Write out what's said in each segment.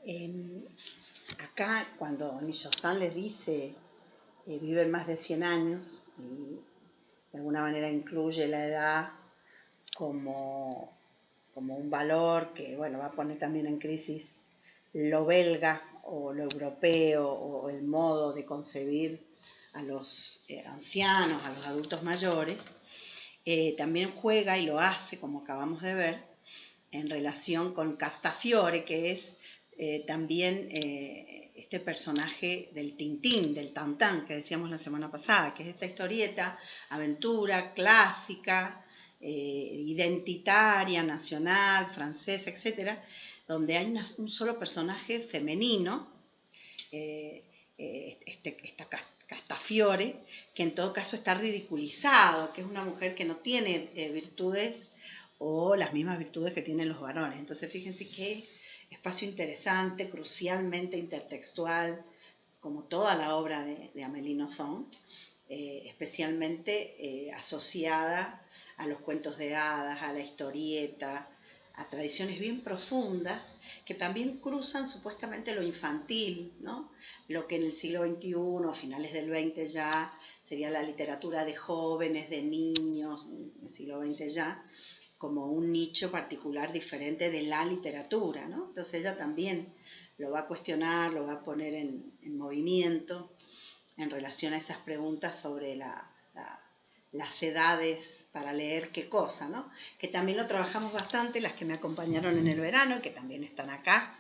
Eh, Acá, cuando Nillo-san les dice viven más de 100 años, y de alguna manera incluye la edad como, como un valor que, bueno, va a poner también en crisis lo belga o lo europeo o el modo de concebir a los ancianos, a los adultos mayores, también juega y lo hace, como acabamos de ver, en relación con Castafiore, que es también este personaje del Tintín, del Tantán, que decíamos la semana pasada, que es esta historieta, aventura, clásica, identitaria, nacional, francesa, etcétera, donde hay un solo personaje femenino, esta Castafiore, que en todo caso está ridiculizado, que es una mujer que no tiene virtudes o las mismas virtudes que tienen los varones. Entonces fíjense qué espacio interesante, crucialmente intertextual, como toda la obra de Amélie Nothomb, especialmente asociada a los cuentos de hadas, a la historieta, a tradiciones bien profundas que también cruzan supuestamente lo infantil, ¿no? Lo que en el siglo XXI, finales del XX ya, sería la literatura de jóvenes, de niños, en el siglo XX ya, como un nicho particular diferente de la literatura, ¿no? Entonces ella también lo va a cuestionar, lo va a poner en movimiento en relación a esas preguntas sobre las edades para leer qué cosa, ¿no? Que también lo trabajamos bastante las que me acompañaron en el verano, que también están acá,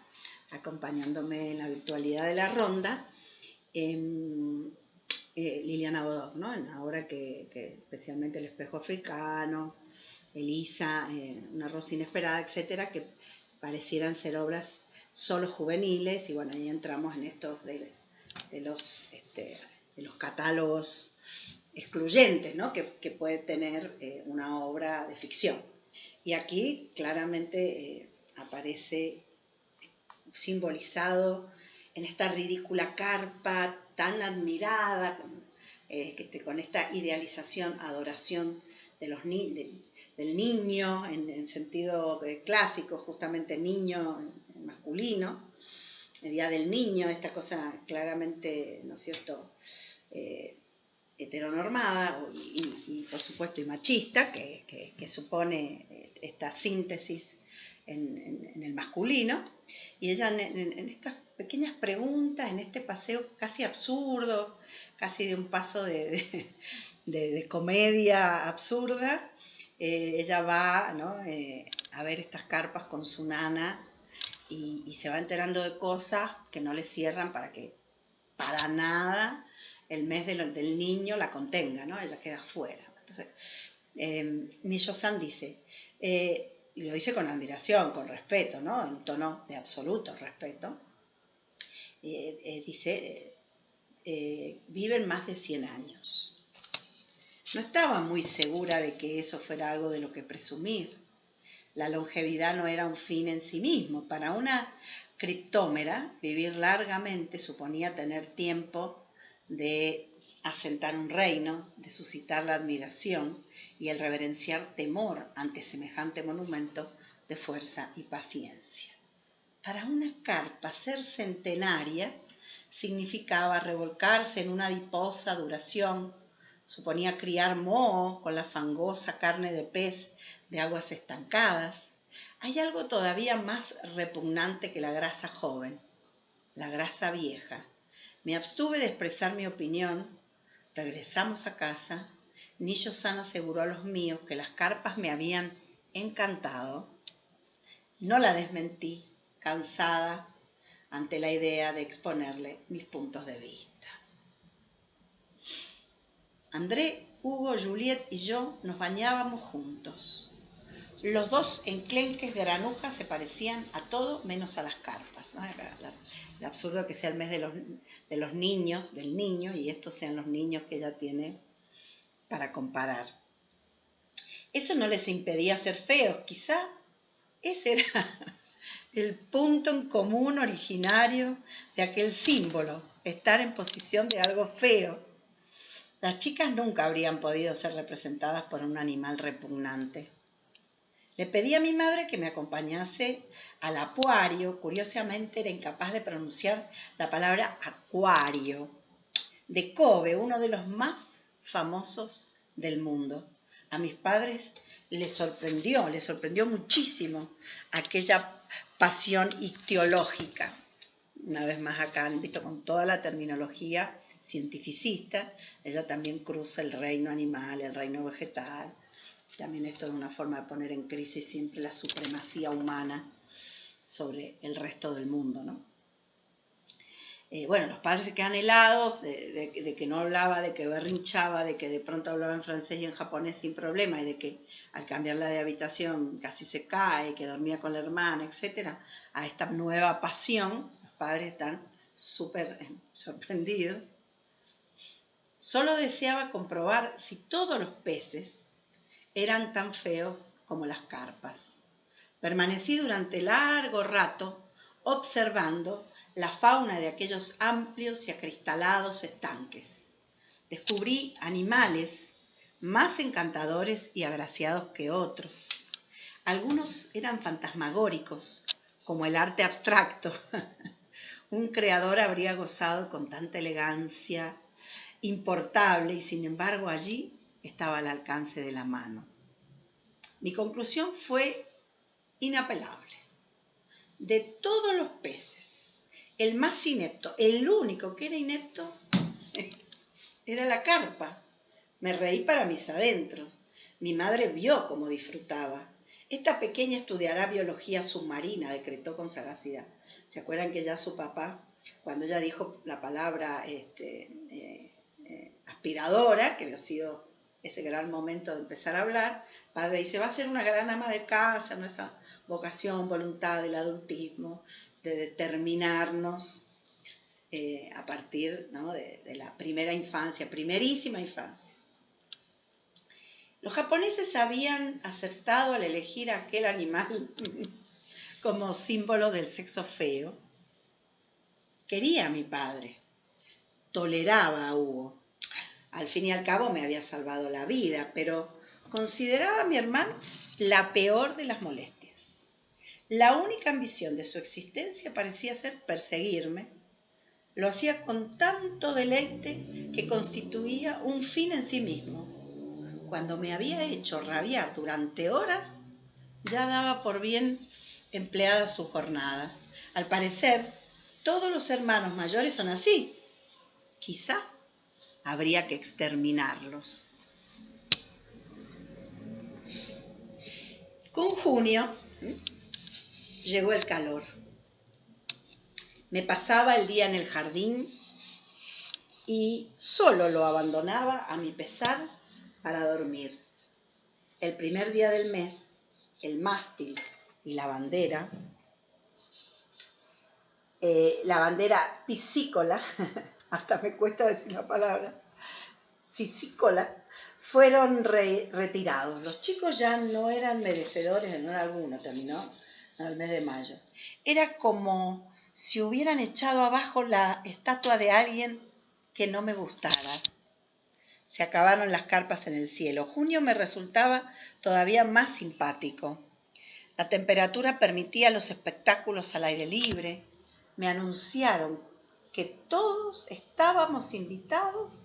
acompañándome en la virtualidad de la ronda, Liliana Bodog, ¿no? En la obra que especialmente El espejo africano, Elisa, Una rosa inesperada, etcétera, que parecieran ser obras solo juveniles, y bueno, ahí entramos en estos de los catálogos excluyentes, ¿no? que puede tener una obra de ficción. Y aquí claramente aparece simbolizado en esta ridícula carpa tan admirada, con esta idealización, adoración de los del niño en sentido clásico, justamente niño masculino, el día del niño, esta cosa claramente, ¿no es cierto?, heteronormada y por supuesto y machista, que supone esta síntesis en el masculino, y ella en estas pequeñas preguntas, en este paseo casi absurdo, casi de un paso de comedia absurda, ella va, ¿no?, a ver estas carpas con su nana y se va enterando de cosas que no le cierran para que para nada el mes del niño la contenga, ¿no? Ella queda fuera. Entonces, Nillo-san dice, y lo dice con admiración, con respeto, ¿no? En un tono de absoluto respeto, dice, viven más de 100 años. No estaba muy segura de que eso fuera algo de lo que presumir. La longevidad no era un fin en sí mismo. Para una criptómera, vivir largamente suponía tener tiempo de asentar un reino, de suscitar la admiración y el reverenciar temor ante semejante monumento de fuerza y paciencia. Para una carpa, ser centenaria significaba revolcarse en una adiposa duración, suponía criar moho con la fangosa carne de pez de aguas estancadas. Hay algo todavía más repugnante que la grasa joven, la grasa vieja. Me abstuve de expresar mi opinión. Regresamos a casa. Nillo-san aseguró a los míos que las carpas me habían encantado. No la desmentí, cansada ante la idea de exponerle mis puntos de vista. André, Hugo, Juliet y yo nos bañábamos juntos. Los dos enclenques granujas se parecían a todo menos a las carpas, ¿no? El absurdo que sea el mes de los niños, del niño, y estos sean los niños que ella tiene para comparar. Eso no les impedía ser feos, quizá ese era el punto en común originario de aquel símbolo, estar en posición de algo feo. Las chicas nunca habrían podido ser representadas por un animal repugnante. Le pedí a mi madre que me acompañase al acuario. Curiosamente era incapaz de pronunciar la palabra acuario, de Kobe, uno de los más famosos del mundo. A mis padres les sorprendió muchísimo aquella pasión ictiológica. Una vez más acá han visto con toda la terminología cientificista, ella también cruza el reino animal, el reino vegetal. También esto es una forma de poner en crisis siempre la supremacía humana sobre el resto del mundo, ¿no? Bueno, los padres se quedan helados de que no hablaba, de que berrinchaba, de que de pronto hablaba en francés y en japonés sin problema, y de que al cambiarla de habitación casi se cae, que dormía con la hermana, etc. A esta nueva pasión, los padres están súper sorprendidos. Solo deseaba comprobar si todos los peces eran tan feos como las carpas. Permanecí durante largo rato observando la fauna de aquellos amplios y acristalados estanques. Descubrí animales más encantadores y agraciados que otros. Algunos eran fantasmagóricos, como el arte abstracto. Un creador habría gozado con tanta elegancia importable y sin embargo allí estaba al alcance de la mano. Mi conclusión fue inapelable. De todos los peces, el más inepto, el único que era inepto, era la carpa. Me reí para mis adentros. Mi madre vio cómo disfrutaba. Esta pequeña estudiará biología submarina, decretó con sagacidad. ¿Se acuerdan que ya su papá, cuando ella dijo la palabra aspiradora, que había sido ese gran momento de empezar a hablar, padre dice, va a ser una gran ama de casa, ¿no? Esa vocación, voluntad del adultismo, de determinarnos a partir, ¿no? de la primera infancia, primerísima infancia. Los japoneses habían acertado al elegir aquel animal como símbolo del sexo feo. Quería a mi padre, toleraba a Hugo. Al fin y al cabo me había salvado la vida, pero consideraba a mi hermano la peor de las molestias. La única ambición de su existencia parecía ser perseguirme. Lo hacía con tanto deleite que constituía un fin en sí mismo. Cuando me había hecho rabiar durante horas, ya daba por bien empleada su jornada. Al parecer, todos los hermanos mayores son así. Quizá habría que exterminarlos. Con junio llegó el calor. Me pasaba el día en el jardín y solo lo abandonaba a mi pesar para dormir. El primer día del mes, el mástil y la bandera piscícola, hasta me cuesta decir la palabra, piscícola, fueron retirados. Los chicos ya no eran merecedores de honor alguno, terminó en el mes de mayo. Era como si hubieran echado abajo la estatua de alguien que no me gustara. Se acabaron las carpas en el cielo. Junio me resultaba todavía más simpático. La temperatura permitía los espectáculos al aire libre. Me anunciaron que todos estábamos invitados,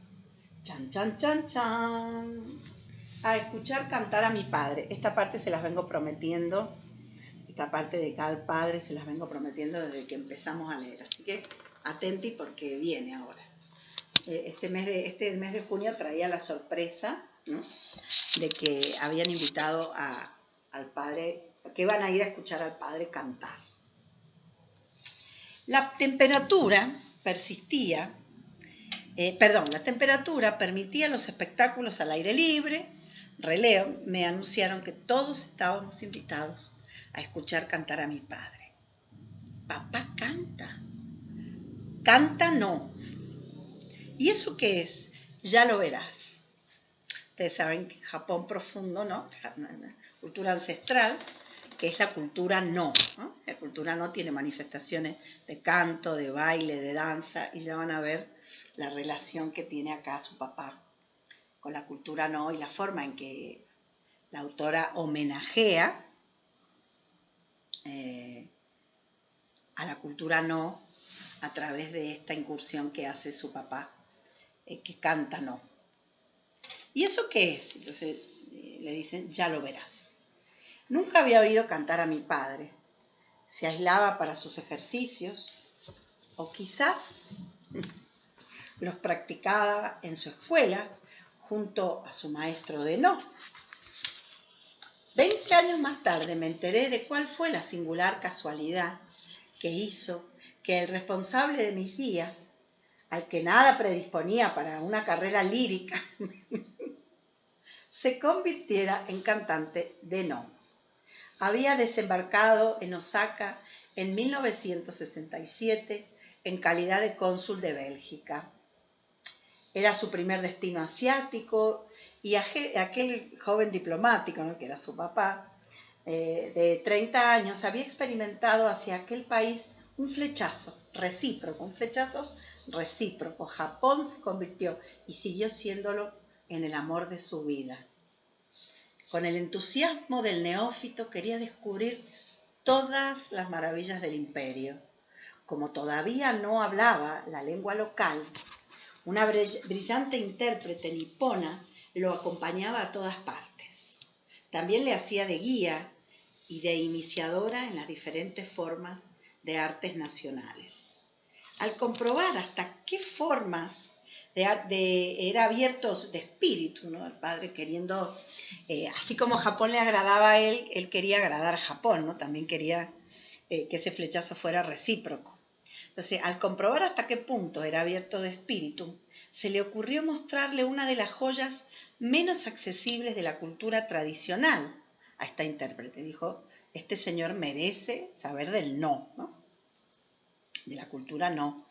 chan, chan, chan, chan, a escuchar cantar a mi padre. Esta parte se las vengo prometiendo, esta parte de cada padre se las vengo prometiendo desde que empezamos a leer. Así que atenti porque viene ahora. Este mes de junio traía la sorpresa, ¿no? De que habían invitado al padre, que iban a ir a escuchar al padre cantar. La temperatura permitía los espectáculos al aire libre. Releo, me anunciaron que todos estábamos invitados a escuchar cantar a mi padre. Papá canta. Canta no. ¿Y eso qué es? Ya lo verás. Ustedes saben que Japón profundo, ¿no? Cultura ancestral, que es la cultura no, ¿no? La cultura no tiene manifestaciones de canto, de baile, de danza, y ya van a ver la relación que tiene acá su papá con la cultura no y la forma en que la autora homenajea a la cultura no a través de esta incursión que hace su papá, que canta no. ¿Y eso qué es? Entonces le dicen, ya lo verás. Nunca había oído cantar a mi padre. Se aislaba para sus ejercicios, o quizás los practicaba en su escuela junto a su maestro de no. 20 años más tarde me enteré de cuál fue la singular casualidad que hizo que el responsable de mis días, al que nada predisponía para una carrera lírica, se convirtiera en cantante de no. Había desembarcado en Osaka en 1967 en calidad de cónsul de Bélgica. Era su primer destino asiático y aquel joven diplomático, ¿no?, que era su papá, de 30 años, había experimentado hacia aquel país un flechazo recíproco. Japón se convirtió y siguió siéndolo en el amor de su vida. Con el entusiasmo del neófito quería descubrir todas las maravillas del imperio. Como todavía no hablaba la lengua local, una brillante intérprete nipona lo acompañaba a todas partes. También le hacía de guía y de iniciadora en las diferentes formas de artes nacionales. Al comprobar hasta qué formas era abierto de espíritu, ¿no?, el padre queriendo, así como Japón le agradaba a él quería agradar a Japón, ¿no? También quería que ese flechazo fuera recíproco. Entonces, al comprobar hasta qué punto era abierto de espíritu, se le ocurrió mostrarle una de las joyas menos accesibles de la cultura tradicional a esta intérprete. Dijo, este señor merece saber del no, ¿no?, de la cultura no.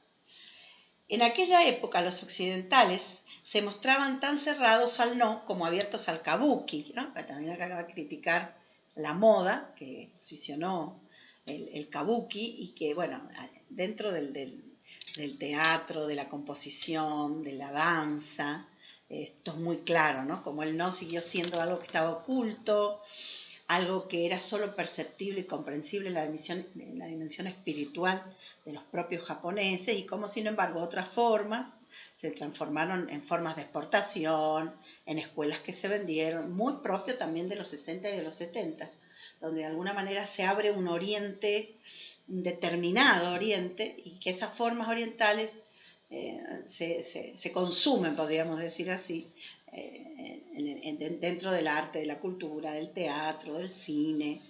En aquella época los occidentales se mostraban tan cerrados al no como abiertos al kabuki, ¿no? Que también acaba de criticar la moda que posicionó el kabuki y que, bueno, dentro del teatro, de la composición, de la danza, esto es muy claro, ¿no? Como el no siguió siendo algo que estaba oculto, algo que era solo perceptible y comprensible en la dimensión espiritual de los propios japoneses, y como sin embargo otras formas se transformaron en formas de exportación, en escuelas que se vendieron, muy propio también de los 60 y de los 70, donde de alguna manera se abre un oriente, un determinado oriente, y que esas formas orientales se consumen, podríamos decir así, dentro del arte, de la cultura, del teatro, del cine.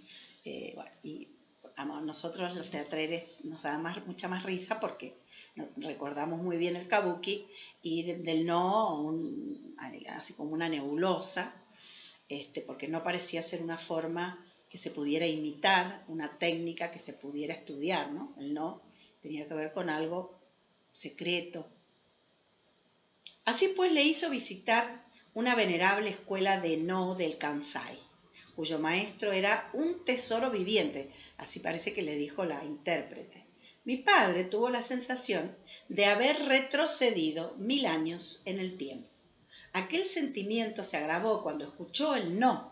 Bueno, y a nosotros los teatreros nos da mucha más risa porque recordamos muy bien el kabuki y del no, así como una nebulosa, porque no parecía ser una forma que se pudiera imitar, una técnica que se pudiera estudiar, ¿no? El no tenía que ver con algo secreto. Así pues le hizo visitar una venerable escuela de no del Kansai, cuyo maestro era un tesoro viviente, así parece que le dijo la intérprete. Mi padre tuvo la sensación de haber retrocedido 1000 años en el tiempo. Aquel sentimiento se agravó cuando escuchó el no,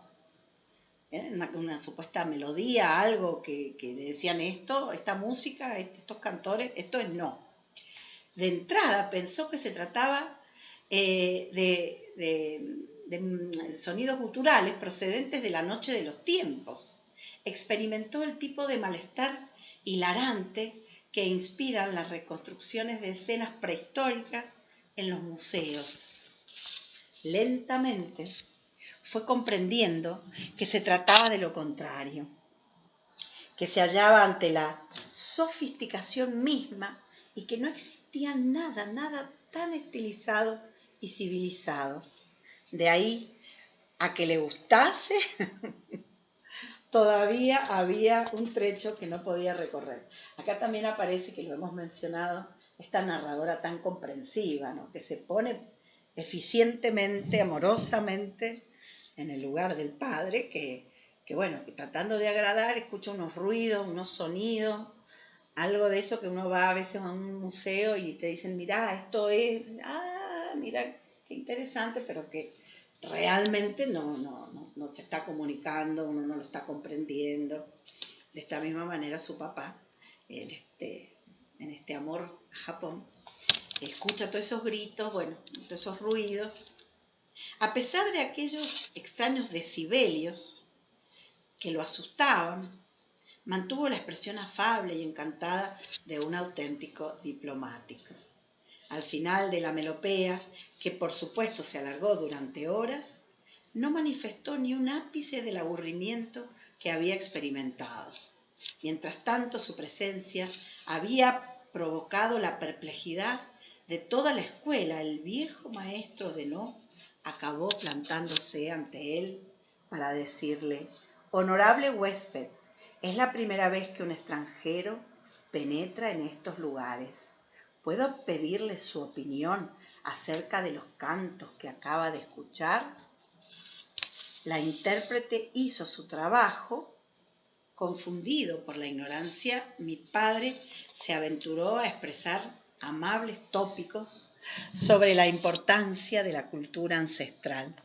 una supuesta melodía, algo que decían esto, esta música, estos cantores, esto es no. De entrada pensó que se trataba de sonidos guturales procedentes de la noche de los tiempos. Experimentó el tipo de malestar hilarante que inspiran las reconstrucciones de escenas prehistóricas en los museos. Lentamente fue comprendiendo que se trataba de lo contrario, que se hallaba ante la sofisticación misma y que no existía nada tan estilizado y civilizado. De ahí a que le gustase, todavía había un trecho que no podía recorrer. Acá también aparece, que lo hemos mencionado, esta narradora tan comprensiva, ¿no?, que se pone eficientemente, amorosamente en el lugar del padre, que bueno, que tratando de agradar escucha unos ruidos, unos sonidos, algo de eso que uno va a veces a un museo y te dicen, mirá, esto es, mira, qué interesante, pero que realmente no se está comunicando, uno no lo está comprendiendo. De esta misma manera su papá, en este amor a Japón, escucha todos esos gritos, bueno, todos esos ruidos. A pesar de aquellos extraños decibelios que lo asustaban, mantuvo la expresión afable y encantada de un auténtico diplomático. Al final de la melopea, que por supuesto se alargó durante horas, no manifestó ni un ápice del aburrimiento que había experimentado. Mientras tanto, su presencia había provocado la perplejidad de toda la escuela. El viejo maestro de No acabó plantándose ante él para decirle: «Honorable huésped, es la primera vez que un extranjero penetra en estos lugares. ¿Puedo pedirle su opinión acerca de los cantos que acaba de escuchar?». La intérprete hizo su trabajo. Confundido por la ignorancia, mi padre se aventuró a expresar amables tópicos sobre la importancia de la cultura ancestral,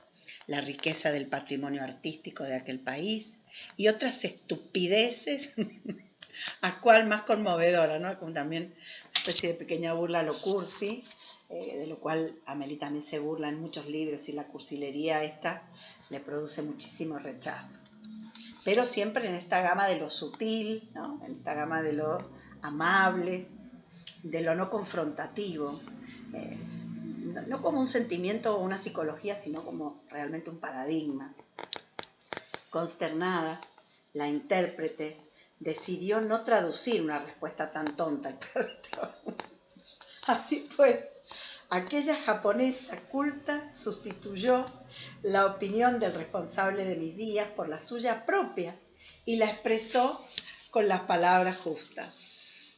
la riqueza del patrimonio artístico de aquel país y otras estupideces, a cual más conmovedora, ¿no? Como también una especie de pequeña burla a lo cursi, de lo cual Amélie también se burla en muchos libros, y la cursilería esta le produce muchísimo rechazo. Pero siempre en esta gama de lo sutil, ¿no? En esta gama de lo amable, de lo no confrontativo, no como un sentimiento o una psicología, sino como realmente un paradigma. Consternada, la intérprete decidió no traducir una respuesta tan tonta. Así pues, aquella japonesa culta sustituyó la opinión del responsable de mis días por la suya propia y la expresó con las palabras justas.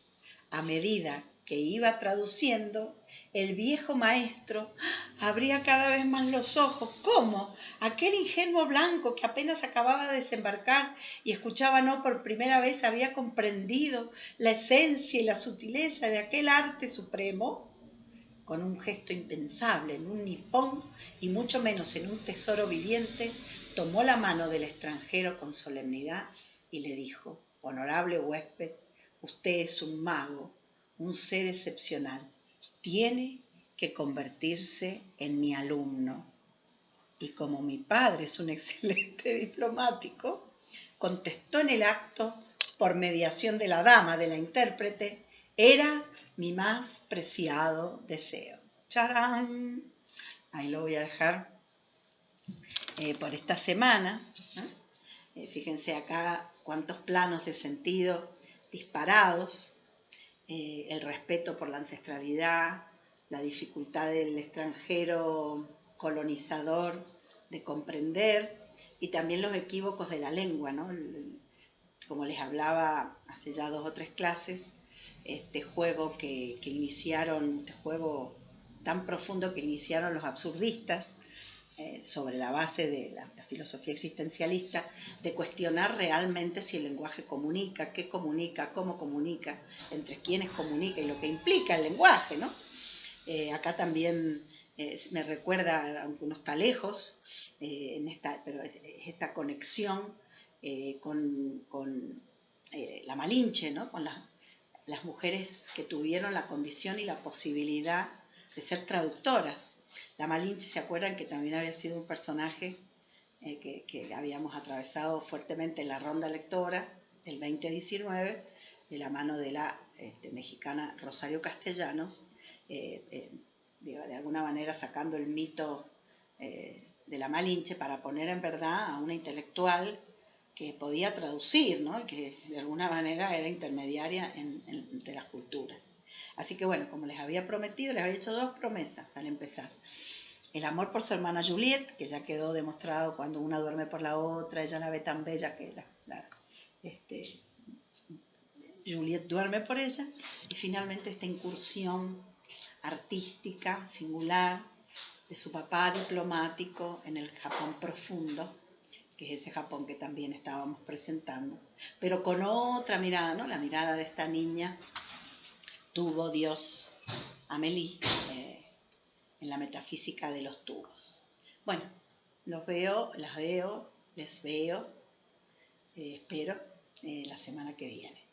A medida que iba traduciendo, el viejo maestro abría cada vez más los ojos. ¿Cómo? Aquel ingenuo blanco que apenas acababa de desembarcar y escuchaba No por primera vez había comprendido la esencia y la sutileza de aquel arte supremo. Con un gesto impensable en un nipón y mucho menos en un tesoro viviente, tomó la mano del extranjero con solemnidad y le dijo: «Honorable huésped, usted es un mago, un ser excepcional. Tiene que convertirse en mi alumno». Y como mi padre es un excelente diplomático, contestó en el acto, por mediación de la dama, de la intérprete: «Era mi más preciado deseo». ¡Charán! Ahí lo voy a dejar por esta semana. Fíjense acá cuántos planos de sentido disparados. El respeto por la ancestralidad, la dificultad del extranjero colonizador de comprender, y también los equívocos de la lengua, ¿no? Como les hablaba hace ya 2 o 3 clases, este juego que iniciaron, este juego tan profundo que iniciaron los absurdistas, sobre la base de la filosofía existencialista, de cuestionar realmente si el lenguaje comunica, qué comunica, cómo comunica, entre quiénes comunica y lo que implica el lenguaje, ¿no? Acá también me recuerda, aunque uno está lejos, pero esta conexión con la Malinche, ¿no? Con las mujeres que tuvieron la condición y la posibilidad de ser traductoras. La Malinche, ¿se acuerdan que también había sido un personaje que habíamos atravesado fuertemente en la ronda lectora del 2019, de la mano de la mexicana Rosario Castellanos, de alguna manera sacando el mito de la Malinche para poner en verdad a una intelectual que podía traducir, ¿no? Y que de alguna manera era intermediaria entre las culturas. Así que bueno, como les había prometido, les había hecho 2 promesas al empezar. El amor por su hermana Juliette, que ya quedó demostrado cuando una duerme por la otra, ella la ve tan bella que Juliette duerme por ella. Y finalmente esta incursión artística, singular, de su papá diplomático en el Japón profundo, que es ese Japón que también estábamos presentando, pero con otra mirada, ¿no? La mirada de esta niña tuvo Dios, Amélie, en la metafísica de los tubos. Bueno, les veo, espero la semana que viene.